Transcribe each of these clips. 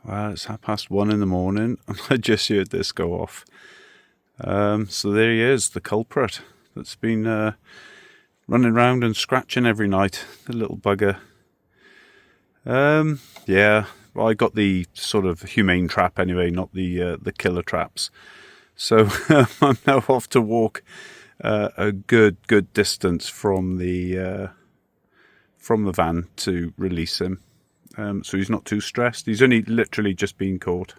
Well, it's 1:30 in the morning and I just heard this go off. So there he is, the culprit that's been running around and scratching every night, the little bugger. Yeah, well, I got the sort of humane trap anyway, not the killer traps. So I'm now off to walk a good distance from the van to release him. So he's not too stressed. He's only literally just been caught.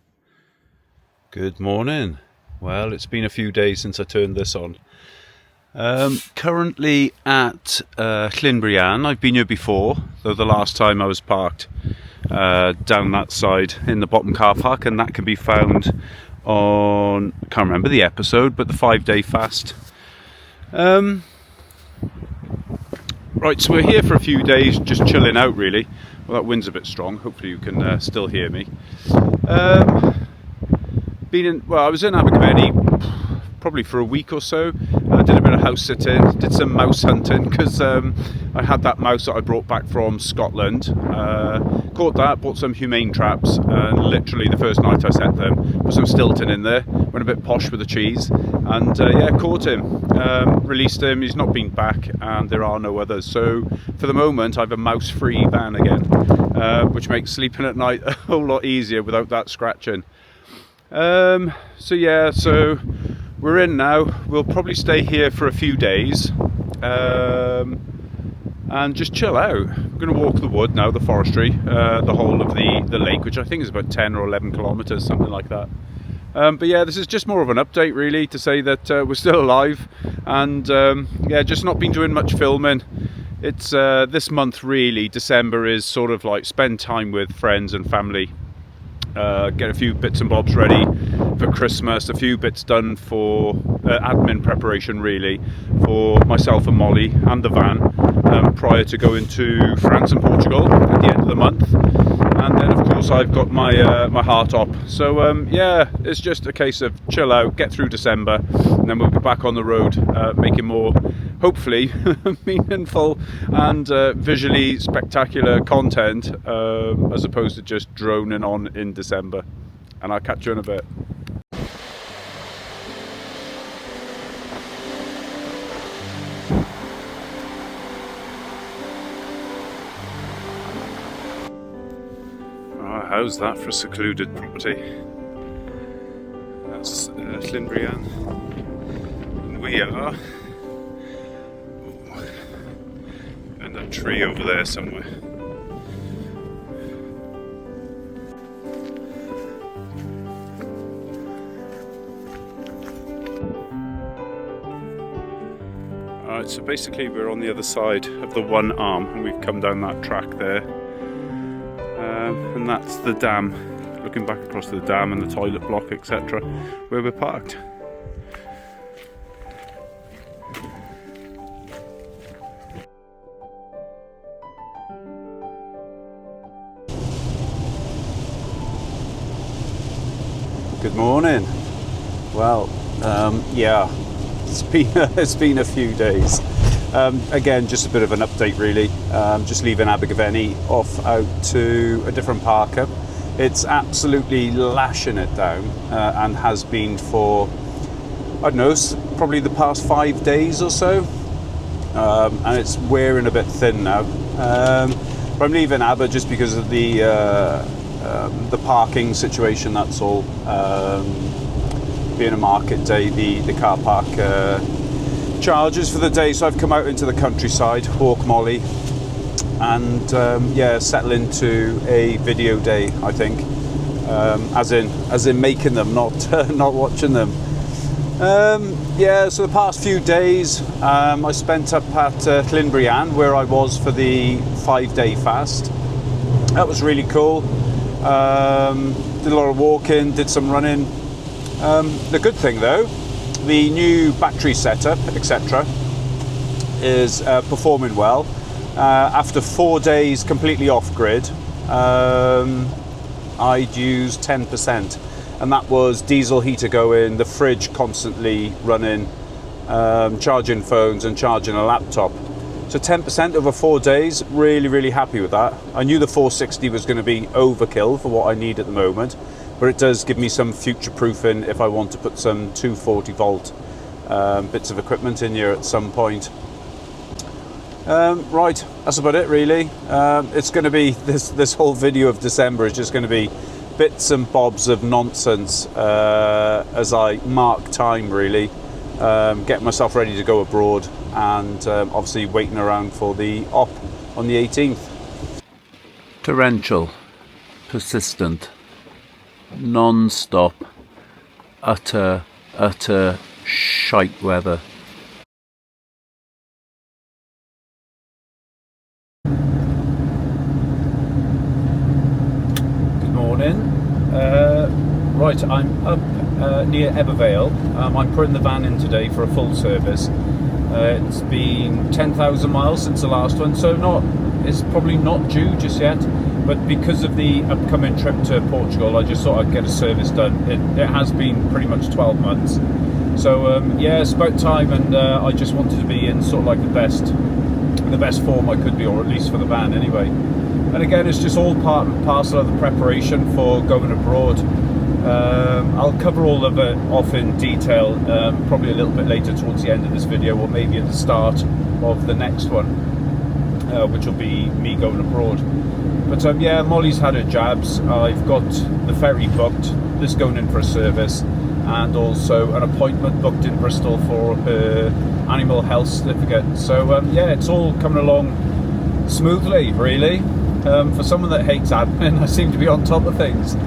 Good morning. Well, it's been a few days since I turned this on. Currently at Llynbrian. I've been here before, though the last time I was parked down that side in the bottom car park, and that can be found on, I can't remember the episode, but the 5-day fast. Right, so we're here for a few days, just chilling out really. Well, that wind's a bit strong. Hopefully you can still hear me. I was in Abergavenny probably for a week or so. I did a bit of house sitting, did some mouse hunting because I had that mouse that I brought back from Scotland. Caught that, bought some humane traps, and literally the first night I set them, put some Stilton in there, went a bit posh with the cheese, and caught him. Released him, he's not been back, and there are no others. So for the moment I have a mouse-free van again, which makes sleeping at night a whole lot easier without that scratching. So we're in now. We'll probably stay here for a few days and just chill out. We're going to walk the wood now, the forestry, the whole of the lake, which I think is about 10 or 11 kilometres, something like that. But yeah, this is just more of an update really to say that we're still alive, and just not been doing much filming. It's this month really, December, is sort of like spend time with friends and family. Get a few bits and bobs ready for Christmas, a few bits done for admin preparation really for myself and Molly and the van prior to going to France and Portugal at the end of the month. And then of course I've got my my heart op. So it's just a case of chill out, get through December, and then we'll be back on the road making more, hopefully, meaningful and visually spectacular content as opposed to just droning on in December. And I'll catch you in a bit. How's that for a secluded property? That's Llynbrian, and we are and a tree over there somewhere. Alright, so basically we're on the other side of the one arm, and we've come down that track there. And that's the dam, looking back across the dam and the toilet block, etc., where we're parked. Good morning. Well, it's been a few days. Again, just a bit of an update really. Just leaving Abergavenny, off out to a different park up. It's absolutely lashing it down and has been for, I don't know, probably the past 5 days or so. And it's wearing a bit thin now. But I'm leaving Aber just because of the parking situation, that's all. Being a market day, the car park charges for the day, so I've come out into the countryside, walk Molly, and settle into a video day, I think, as in making them, not not watching them. So the past few days I spent up at Llynbrian, where I was for the 5-day fast. That was really cool. Did a lot of walking, did some running. The good thing though, the new battery setup, etc., is performing well. After 4 days completely off-grid, I'd use 10%, and that was diesel heater going, the fridge constantly running, charging phones and charging a laptop. So 10% over 4 days, really happy with that. I knew the 460 was going to be overkill for what I need at the moment, but it does give me some future proofing if I want to put some 240 volt bits of equipment in here at some point. Right, that's about it really. It's going to be, this whole video of December is just going to be bits and bobs of nonsense as I mark time really, getting myself ready to go abroad, and obviously waiting around for the op on the 18th. Torrential, persistent, non-stop, utter shite weather. Good morning. Right, I'm up near Ebervale. I'm putting the van in today for a full service. It's been 10,000 miles since the last one, so it's probably not due just yet, but because of the upcoming trip to Portugal, I just thought I'd get a service done. It has been pretty much 12 months, so yeah, it's about time, and I just wanted to be in sort of like the best form I could be, or at least for the van anyway. And again, it's just all part and parcel of the preparation for going abroad. I'll cover all of it off in detail, probably a little bit later towards the end of this video, or maybe at the start of the next one, which will be me going abroad. But yeah, Molly's had her jabs. I've got the ferry booked, this going in for a service, and also an appointment booked in Bristol for her animal health certificate. So yeah, it's all coming along smoothly really. For someone that hates admin, I seem to be on top of things.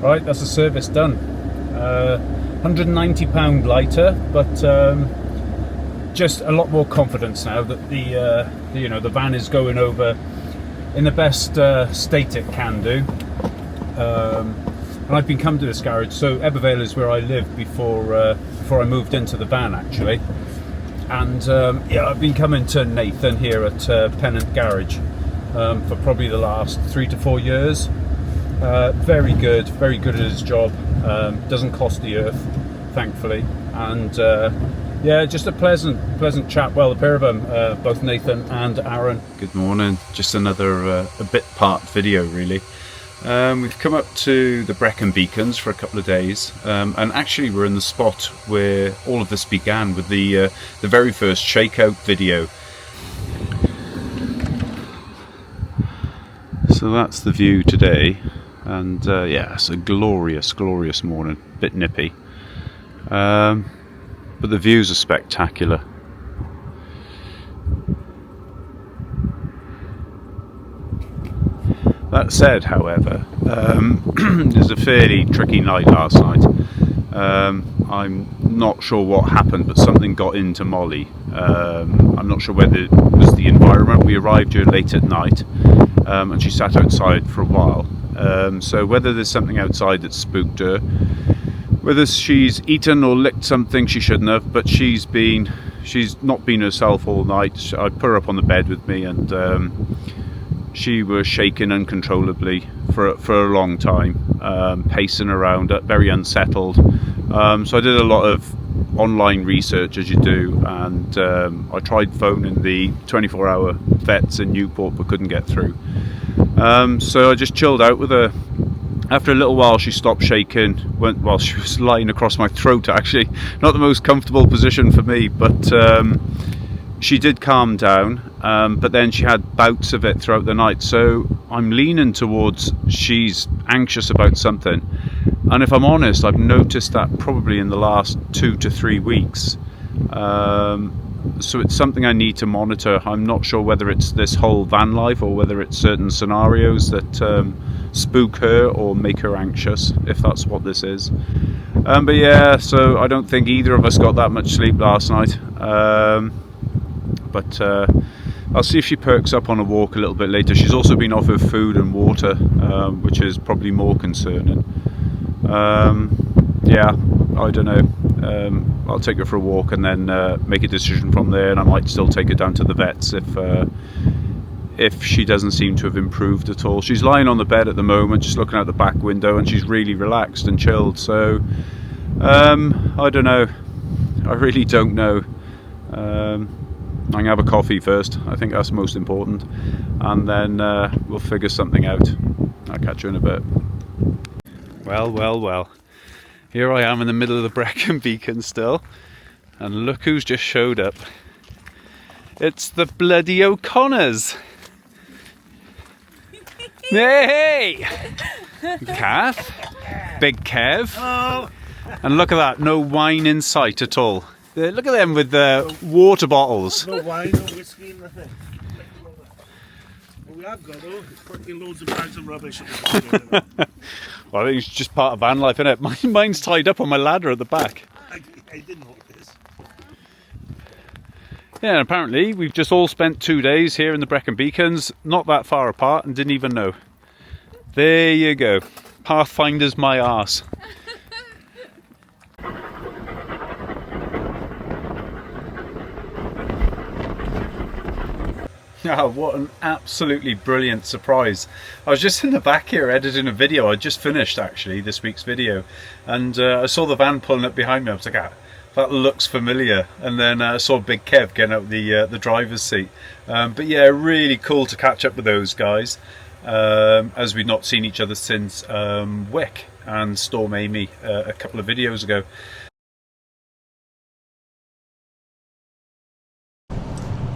Right, that's the service done. £190 lighter, but just a lot more confidence now that the van is going over in the best state it can do. And I've been coming to this garage, so Ebervale is where I lived before I moved into the van actually. And yeah, I've been coming to Nathan here at Pennant Garage for probably the last 3 to 4 years. Very good at his job. Doesn't cost the earth, thankfully, and yeah, just a pleasant chap. Well, the pair of them, both Nathan and Aaron. Good morning. Just another a bit part video really. We've come up to the Brecon Beacons for a couple of days, and actually we're in the spot where all of this began with the very first shakeout video. So that's the view today, and yeah, it's a glorious morning. Bit nippy, but the views are spectacular. That said, however, it was a fairly tricky night last night. I'm not sure what happened, but something got into Molly. I'm not sure whether it was the environment. We arrived here late at night, and she sat outside for a while. So whether there's something outside that spooked her, whether she's eaten or licked something she shouldn't have, but she's not been herself all night. I put her up on the bed with me, and she was shaking uncontrollably for a long time, pacing around, very unsettled. So I did a lot of online research, as you do, and I tried phoning the 24-hour vets in Newport but couldn't get through. So I just chilled out with her. After a little while she stopped shaking, while she was lying across my throat actually. Not the most comfortable position for me, but she did calm down, but then she had bouts of it throughout the night. So I'm leaning towards she's anxious about something. And if I'm honest, I've noticed that probably in the last 2 to 3 weeks. So it's something I need to monitor. I'm not sure whether it's this whole van life or whether it's certain scenarios that spook her or make her anxious, if that's what this is. But yeah, so I don't think either of us got that much sleep last night. But I'll see if she perks up on a walk a little bit later. She's also been offered food and water, which is probably more concerning. Yeah, I don't know. I'll take her for a walk and then make a decision from there, and I might still take her down to the vets if she doesn't seem to have improved at all. She's lying on the bed at the moment, just looking out the back window, and she's really relaxed and chilled. So I don't know. I really don't know. I'm gonna have a coffee first. I think that's most important, and then we'll figure something out. I'll catch you in a bit. Well. Here I am in the middle of the Brecon Beacon still, and look who's just showed up. It's the bloody O'Connors. Hey! Kath, Big Kev, and look at that, no wine in sight at all. Look at them with the water bottles. No wine, no whiskey, nothing. Well, we have got though. Fucking loads of bags of rubbish. Well, I think it's just part of van life, isn't it? Mine's tied up on my ladder at the back. I didn't notice. Yeah, and apparently we've just all spent 2 days here in the Brecon Beacons, not that far apart, and didn't even know. There you go. Pathfinder's my arse. Oh, what an absolutely brilliant surprise. I was just in the back here editing a video. I just finished actually this week's video, and I saw the van pulling up behind me. I was like, ah, that looks familiar. And then I saw Big Kev getting out the driver's seat. But yeah, really cool to catch up with those guys, as we'd not seen each other since Wick and Storm Amy a couple of videos ago.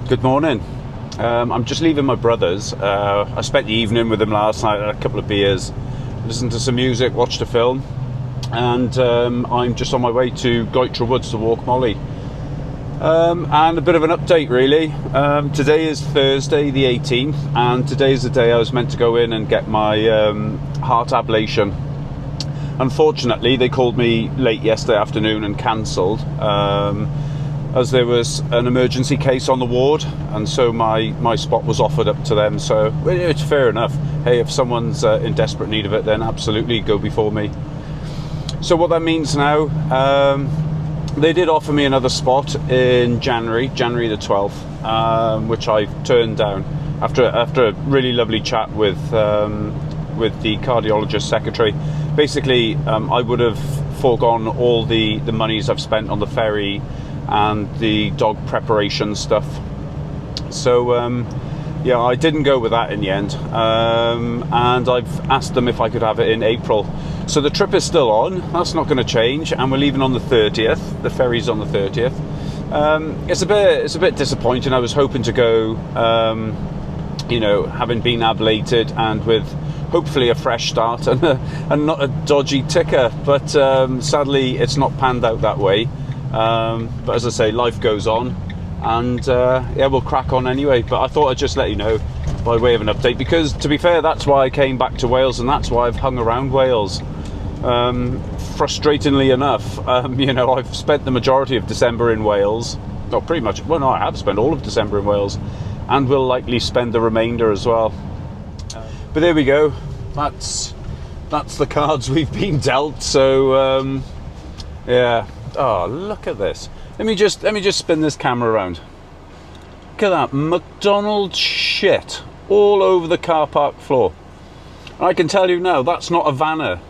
Good morning. I'm just leaving my brother's. I spent the evening with him last night, had a couple of beers, listened to some music, watched a film, and I'm just on my way to Goitra Woods to walk Molly. And a bit of an update really. Today is Thursday the 18th, and today is the day I was meant to go in and get my heart ablation. Unfortunately, they called me late yesterday afternoon and cancelled. As there was an emergency case on the ward, and so my spot was offered up to them. So it's fair enough. Hey, if someone's in desperate need of it, then absolutely go before me. So what that means now, they did offer me another spot in January the 12th, which I turned down after a really lovely chat with the cardiologist secretary. Basically, I would have foregone all the monies I've spent on the ferry and the dog preparation stuff. So yeah, I didn't go with that in the end, and I've asked them if I could have it in April. So the trip is still on, that's not going to change, and we're leaving on the 30th. The ferry's on the 30th. It's a bit disappointing. I was hoping to go, you know, having been ablated and with hopefully a fresh start and not a dodgy ticker, but sadly it's not panned out that way. But as I say, life goes on, and yeah, we'll crack on anyway. But I thought I'd just let you know by way of an update, because to be fair, that's why I came back to Wales, and that's why I've hung around Wales. Frustratingly enough, you know, I've spent the majority of December in Wales. Not pretty much. Well, no, I have spent all of December in Wales, and will likely spend the remainder as well. But there we go. That's the cards we've been dealt. So yeah. Oh, look at this. Let me just spin this camera around. Look at that McDonald's shit all over the car park floor. I can tell you now, that's not a vanner.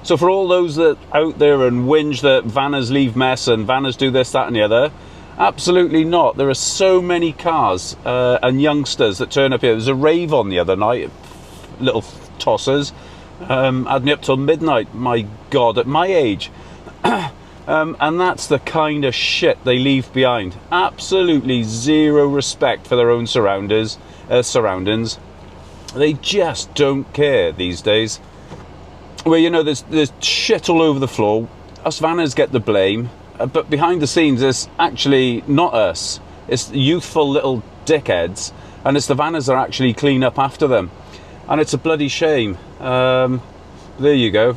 So for all those that out there and whinge that vanners leave mess and vanners do this, that and the other, absolutely not. There are so many cars and youngsters that turn up here. There's a rave on the other night, little tossers, had me up till midnight, my God, at my age. And that's the kind of shit they leave behind. Absolutely zero respect for their own surroundings. They just don't care these days. Well, you know, there's shit all over the floor. Us vanners get the blame, but behind the scenes, it's actually not us. It's youthful little dickheads, and it's the vanners that actually clean up after them. And it's a bloody shame. There you go.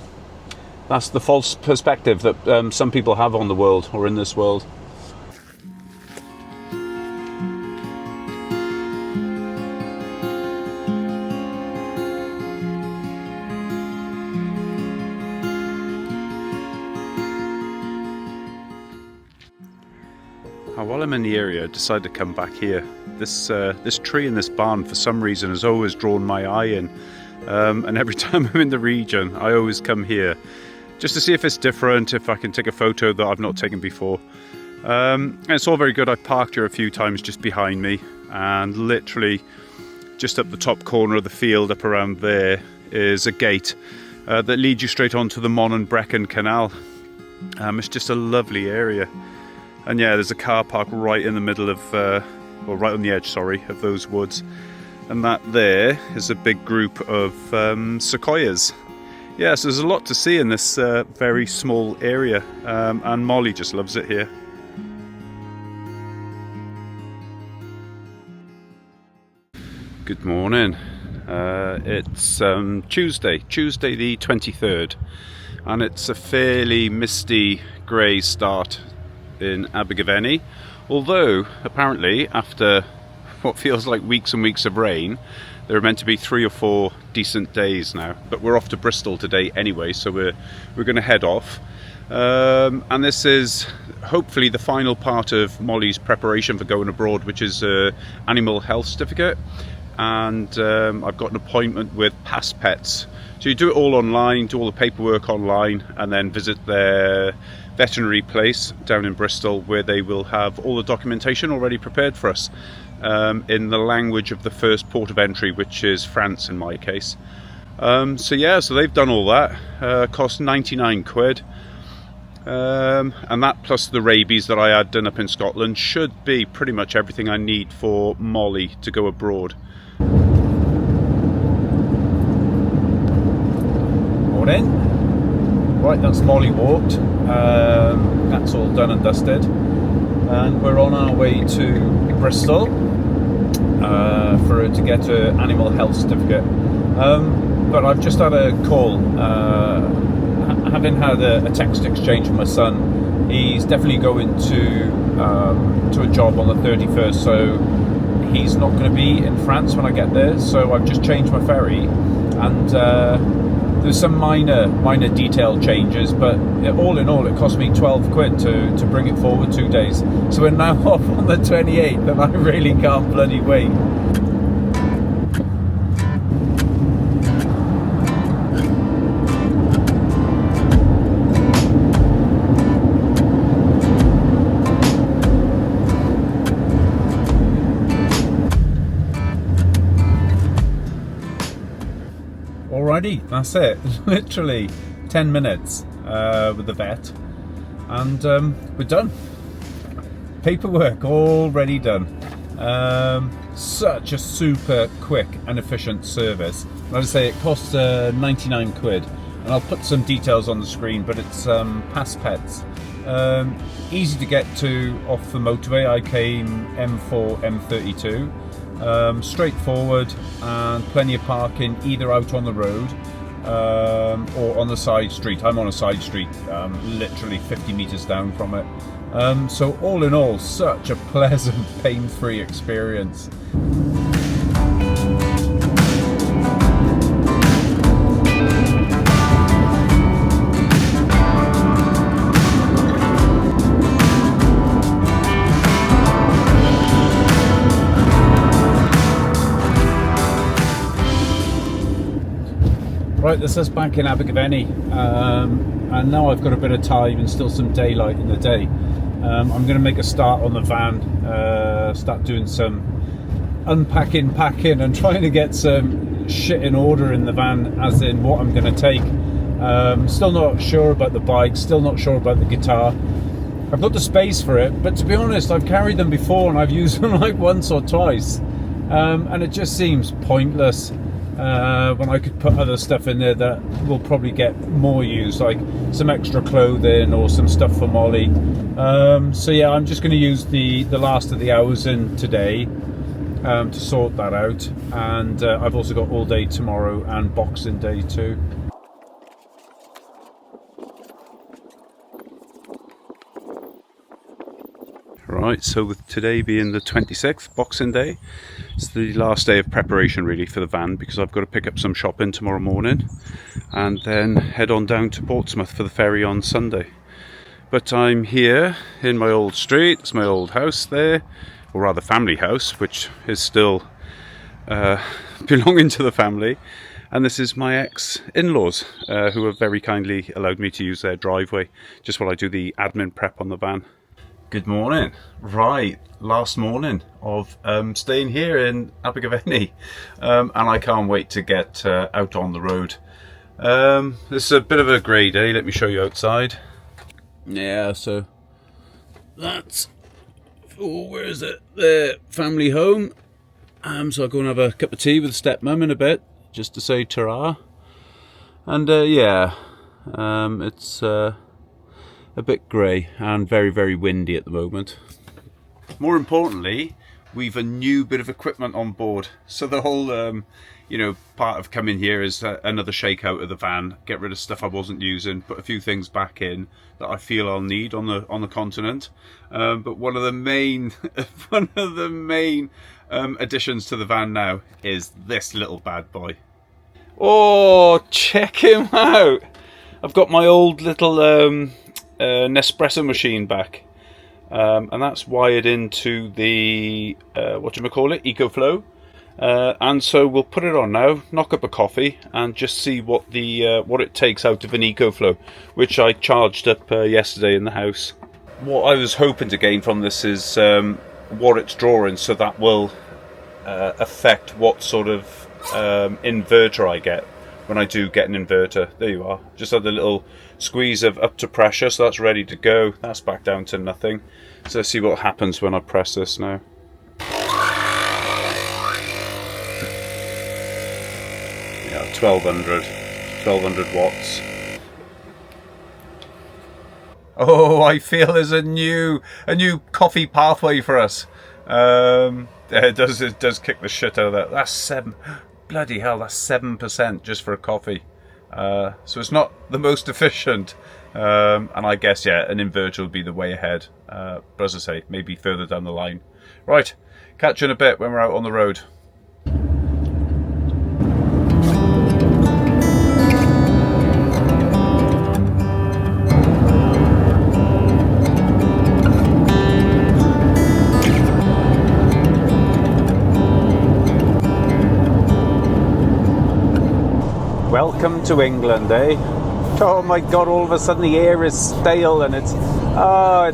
That's the false perspective that some people have on the world, or in this world. while I'm in the area, I decided to come back here. This tree in this barn, for some reason, has always drawn my eye in. And every time I'm in the region, I always come here just to see if it's different, if I can take a photo that I've not taken before. And it's all very good. I parked here a few times just behind me, and literally just up the top corner of the field up around there is a gate that leads you straight onto the Mon and Brecon Canal. It's just a lovely area. And yeah, there's a car park right in the middle of, or right on the edge, sorry, of those woods. And that there is a big group of sequoias. Yeah, so there's a lot to see in this very small area, and Molly just loves it here. Good morning. It's Tuesday the 23rd, and it's a fairly misty grey start in Abergavenny, although apparently after what feels like weeks and weeks of rain, there are meant to be 3 or 4 decent days now. But we're off to Bristol today anyway, so we're going to head off. And this is hopefully the final part of Molly's preparation for going abroad, which is animal health certificate. And I've got an appointment with Past Pets. So you do it all online, do all the paperwork online, and then visit their veterinary place down in Bristol, where they will have all the documentation already prepared for us in the language of the first port of entry, which is France in my case. So yeah, so they've done all that. Cost 99 quid. And that plus the rabies that I had done up in Scotland should be pretty much everything I need for Molly to go abroad. Morning. Right, that's Molly walked. That's all done and dusted. And we're on our way to Bristol for her to get her animal health certificate. But I've just had a call. Having had a text exchange with my son, he's definitely going to a job on the 31st, so he's not going to be in France when I get there. So I've just changed my ferry, and there's some minor detail changes, but all in all it cost me 12 quid to bring it forward 2 days. So we're now off on the 28th, and I really can't bloody wait. Alrighty, that's it. Literally 10 minutes with the vet, and we're done. Paperwork already done. Such a super quick and efficient service. Like I say, it costs 99 quid, and I'll put some details on the screen, but it's Past Pets. Easy to get to off the motorway. I came M4, M32. Straightforward, and plenty of parking either out on the road or on the side street. I'm on a side street, literally 50 meters down from it. So all in all, such a pleasant, pain-free experience. Right, this is back in Abergavenny, and now I've got a bit of time and still some daylight in the day. I'm going to make a start on the van, start doing some unpacking, packing, and trying to get some shit in order in the van, as in what I'm going to take. Still not sure about the bike, still not sure about the guitar. I've got the space for it, but to be honest, I've carried them before and I've used them like once or twice, and it just seems pointless. When I could put other stuff in there that will probably get more use, like some extra clothing or some stuff for Molly. So yeah, I'm just going to use the last of the hours in today to sort that out, and I've also got all day tomorrow and Boxing Day too. Right, so with today being the 26th, Boxing Day, it's the last day of preparation really for the van, because I've got to pick up some shopping tomorrow morning and then head on down to Portsmouth for the ferry on Sunday. But I'm here in my old street. It's my old house there, or rather family house, which is still belonging to the family. And this is my ex-in-laws, who have very kindly allowed me to use their driveway just while I do the admin prep on the van. Good morning. Right, last morning of staying here in Abergavenny, and I can't wait to get out on the road. This is a bit of a grey day. Let me show you outside. Yeah, so that's, oh, where is it? The family home. So I'll go and have a cup of tea with stepmum in a bit, just to say ta-ra. And it's a bit grey and very, very windy at the moment. More importantly, we've a new bit of equipment on board. So the whole, part of coming here is another shake out of the van, get rid of stuff I wasn't using, put a few things back in that I feel I'll need on the continent. But one of the main additions to the van now is this little bad boy. Oh, check him out! I've got my old little Nespresso machine back, and that's wired into the EcoFlow. And so we'll put it on now, knock up a coffee, and just see what it takes out of an EcoFlow, which I charged up yesterday in the house. What I was hoping to gain from this is what it's drawing, so that will affect what sort of inverter I get when I do get an inverter. There you are. Just had the little squeeze of up to pressure, so that's ready to go. That's back down to nothing. So let's see what happens when I press this now. Yeah, 1200 watts. Oh, I feel there's a new coffee pathway for us. It does kick the shit out of that. That's bloody hell, that's 7% just for a coffee. So it's not the most efficient. And I guess, yeah, an inverter will be the way ahead. But as I say, maybe further down the line. Right, catch you in a bit when we're out on the road. Welcome to England, eh? Oh my god, all of a sudden the air is stale and it's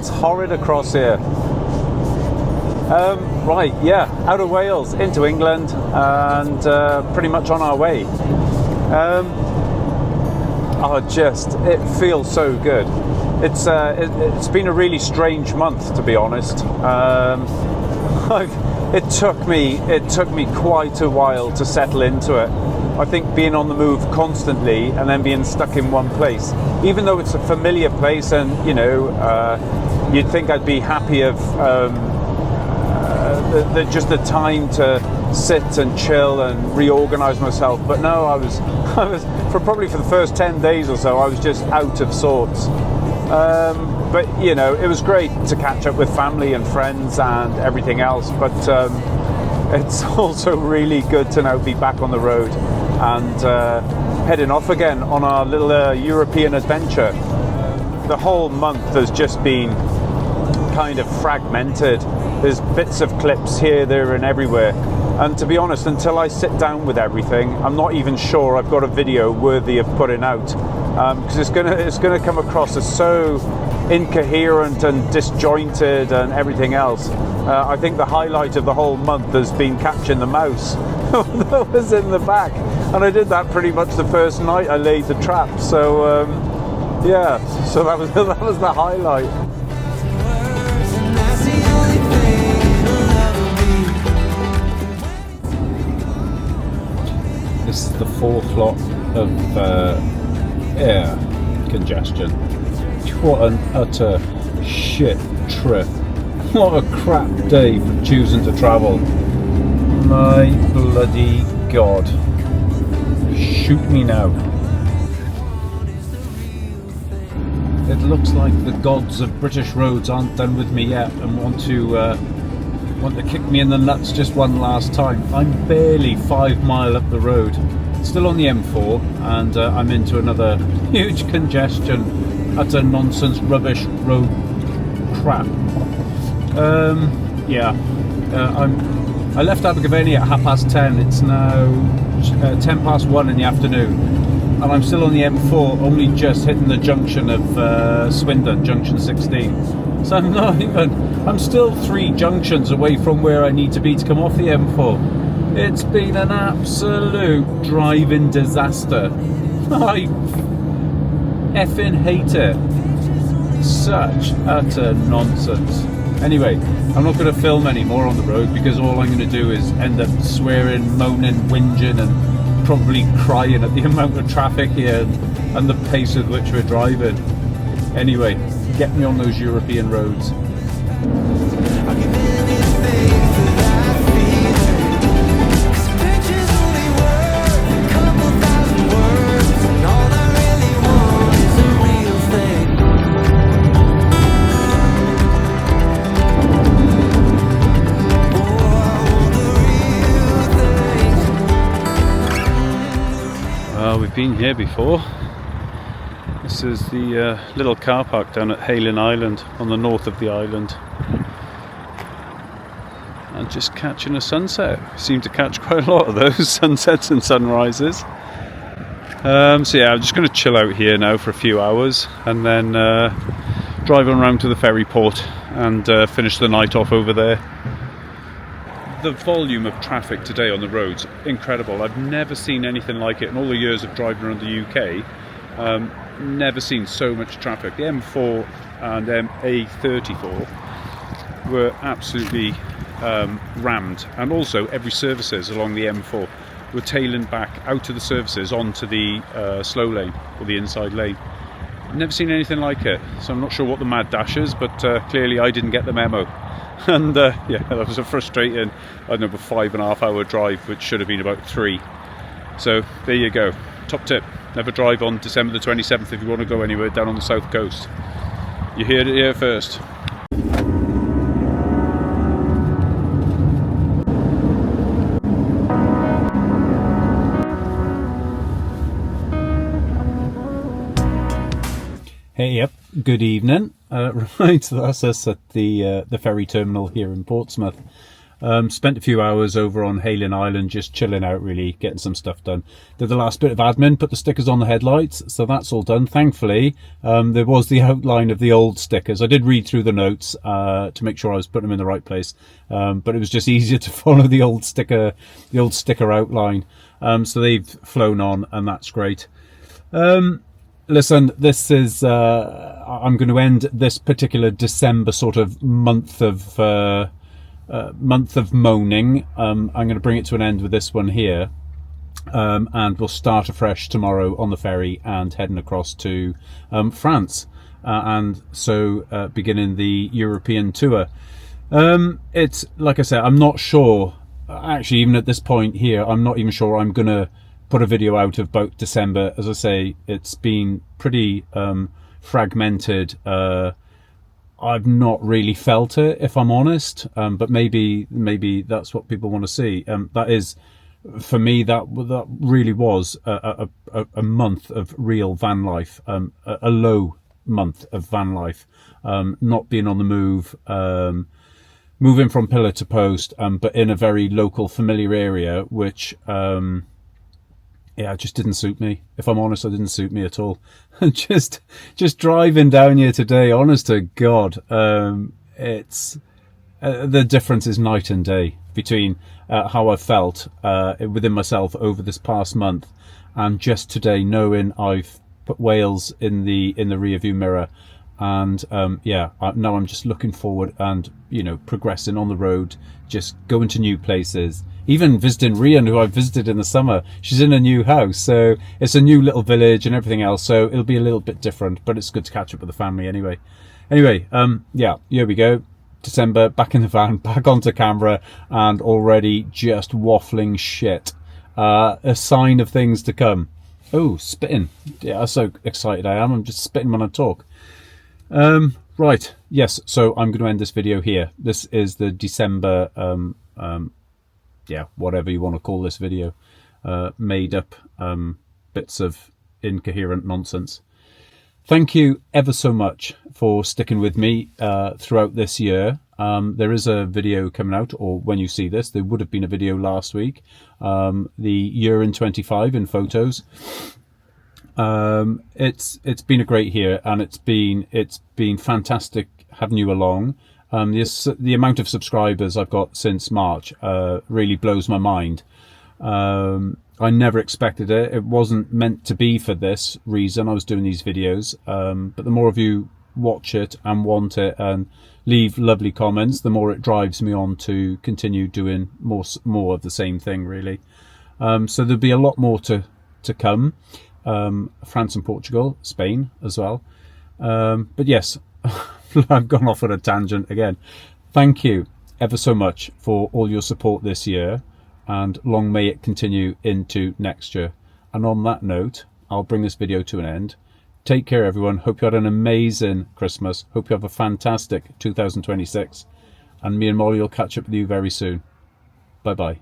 horrid across here. Right, yeah, out of Wales, into England, and pretty much on our way. It feels so good. It's been a really strange month, to be honest. It took me quite a while to settle into it. I think being on the move constantly and then being stuck in one place, even though it's a familiar place, and you'd think I'd be happy of just the time to sit and chill and reorganize myself. But no, I was for the first 10 days or so, I was just out of sorts. But it was great to catch up with family and friends and everything else. But it's also really good to now be back on the road and heading off again on our little European adventure. The whole month has just been kind of fragmented. There's bits of clips here, there and everywhere. And to be honest, until I sit down with everything, I'm not even sure I've got a video worthy of putting out, because it's gonna come across as so incoherent and disjointed and everything else. I think the highlight of the whole month has been catching the mouse that was in the back, and I did that pretty much the first night I laid the trap. So so that was the highlight. This is the 4th lot of air congestion. What an utter shit trip. What a crap day for choosing to travel. My bloody god. Shoot me now. It looks like the gods of British roads aren't done with me yet and want to kick me in the nuts just one last time. I'm barely 5 miles up the road, still on the M4, and I'm into another huge congestion utter nonsense, rubbish, road crap. I left Abergavenny at 10:30. It's now 1:10 in the afternoon, and I'm still on the M4, only just hitting the junction of Swindon, junction 16. So I'm still 3 junctions away from where I need to be to come off the M4. It's been an absolute driving disaster. I effing hate it. Such utter nonsense. Anyway, I'm not going to film anymore on the road because all I'm going to do is end up swearing, moaning, whinging and probably crying at the amount of traffic here and the pace at which we're driving. Anyway, get me on those European roads. We've been here before. This is the little car park down at Hayling Island on the north of the island. And just catching a sunset. We seem to catch quite a lot of those sunsets and sunrises. So yeah, I'm just going to chill out here now for a few hours and then drive on around to the ferry port and finish the night off over there. The volume of traffic today on the roads, incredible. I've never seen anything like it in all the years of driving around the UK. Never seen so much traffic. The M4 and A34 were absolutely rammed, and also every services along the M4 were tailing back out of the services onto the slow lane or the inside lane. Never seen anything like it, so I'm not sure what the mad dash is, but clearly I didn't get the memo. And yeah, that was a frustrating, I don't know, about 5.5 hour drive, which should have been about 3. So there you go. Top tip: never drive on December the 27th if you want to go anywhere down on the south coast. You heard it here first. Hey, yep. Good evening. Right, so that's us at the ferry terminal here in Portsmouth. Spent a few hours over on Hayling Island, just chilling out, really, getting some stuff done. Did the last bit of admin, put the stickers on the headlights, so that's all done. Thankfully, there was the outline of the old stickers. I did read through the notes to make sure I was putting them in the right place, but it was just easier to follow the old sticker outline. So they've flown on, and that's great. Listen, this is, I'm going to end this particular December sort of month of moaning. I'm going to bring it to an end with this one here. And we'll start afresh tomorrow on the ferry and heading across to France. And so beginning the European tour. It's, like I said, I'm not sure, actually, even at this point here, I'm not even sure I'm going to put a video out about December. As I say, it's been pretty fragmented. I've not really felt it, if I'm honest, but maybe that's what people want to see. That is, for me, that really was a month of real van life, a low month of van life, not being on the move, moving from pillar to post, but in a very local, familiar area, which yeah, it just didn't suit me. If I'm honest, it didn't suit me at all. just driving down here today, honest to God, it's the difference is night and day between how I felt within myself over this past month, and just today knowing I've put Wales in the rear view mirror, and yeah, now I'm just looking forward and, you know, progressing on the road, just going to new places. Even visiting Rian, who I visited in the summer. She's in a new house, so it's a new little village and everything else, so it'll be a little bit different, but it's good to catch up with the family anyway. Yeah, here we go. December, back in the van, back onto camera, and already just waffling shit. A sign of things to come. Oh, spitting. Yeah, that's so excited I am. I'm just spitting when I talk. Right, yes, so I'm going to end this video here. This is the December, yeah, whatever you want to call this video, made up bits of incoherent nonsense. Thank you ever so much for sticking with me throughout this year. There is a video coming out, or when you see this, there would have been a video last week. The year in 25 in photos. It's been a great year, and it's been fantastic having you along. The amount of subscribers I've got since March really blows my mind. I never expected it. It wasn't meant to be for this reason I was doing these videos. But the more of you watch it and want it and leave lovely comments, the more it drives me on to continue doing more of the same thing, really. So there'll be a lot more to come. France and Portugal, Spain as well. But yes, I've gone off on a tangent again. Thank you ever so much for all your support this year, and long may it continue into next year. And on that note, I'll bring this video to an end. Take care, everyone. Hope you had an amazing Christmas. Hope you have a fantastic 2026. And me and Molly will catch up with you very soon. Bye-bye.